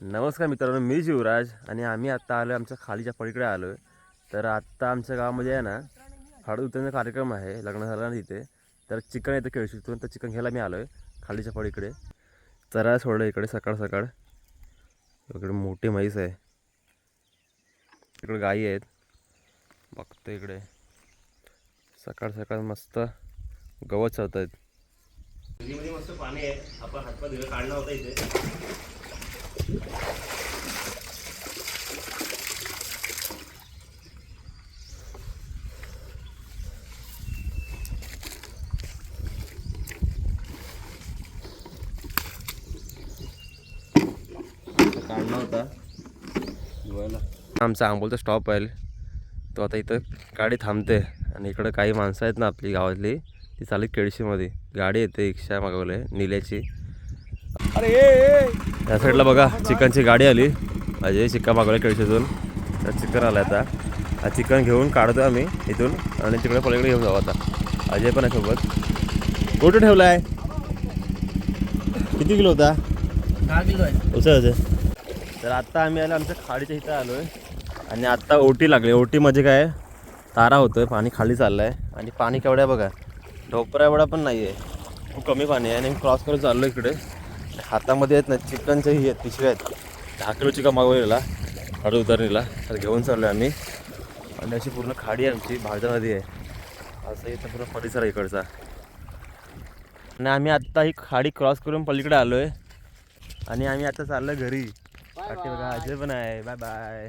नमस्कार मित्रांनो, मी शिवराज आणि आम्ही आत्ता आलो आमच्या खालीच्या पलीकडे आलो आहे. तर आत्ता आमच्या गावामध्ये आहे ना हळद उतरण्याचा कार्यक्रम आहे, लग्न झालं ना तिथे. तर चिकन येतं केळशीतून, तर चिकन घ्यायला मी आलो आहे खालीच्या पलीकडे. चरा सोडलं इकडे सकाळ सकाळ. इकडे मोठी म्हैस आहे, इकडे गाई आहेत बघतो. इकडे सकाळ सकाळ मस्त गवत चरत आहेत. नदीमध्ये मस्त पाणी आहे, आपण हातपाय धुयला काढला होता इथे. काढला होता धुवायला. आमचा आंबोलचा स्टॉप आहे, तो आता इथं गाडी थांबते आणि इकडं काही माणसं आहेत ना आपली गावातली, ती चालली केळशीमध्ये. गाडी येते, रिक्षा मागवले निल्याची. अरे या साईडला बघा चिकनची गाडी आली. अजय चिकन मागवलं केळशीतून, तर चिकन आलं. आता हा चिकन घेऊन काढतो आम्ही इथून आणि तिकडे पलीकडे घेऊन जाऊ. आता अजय पण आहे सोबत. कुठं ठेवला आहे? किती किलो होता? 10 किलो आहे. उसळ. तर आत्ता आम्ही आलो आमच्या खाडीच्या इथं आलो आहे आणि आत्ता ओटी लागली. ओटी म्हणजे काय, तारा होतोय, पाणी खाली चाललं आहे आणि पाणी केवढ्या बघा, ढोपरा एवढा पण नाही आहे, खूप कमी पाणी आहे. आणि क्रॉस करून चाललो इकडे. हातामध्ये आहेत ना चिकनचे ही आहेत पिशव्या आहेत. 10 किलो चिकन मागवलेला हळद उतरणीला, तर घेऊन चाललो आहे आम्ही. आणि अशी पूर्ण खाडी आहे आमची, भाजा नदी आहे. असं इथं पूर्ण परिसर आहे इकडचा. आणि आम्ही आत्ता ही खाडी क्रॉस करून पलीकडे आलो आहे आणि आम्ही आता चाललो घरी. बघा अजय पण आहे. Bye bye.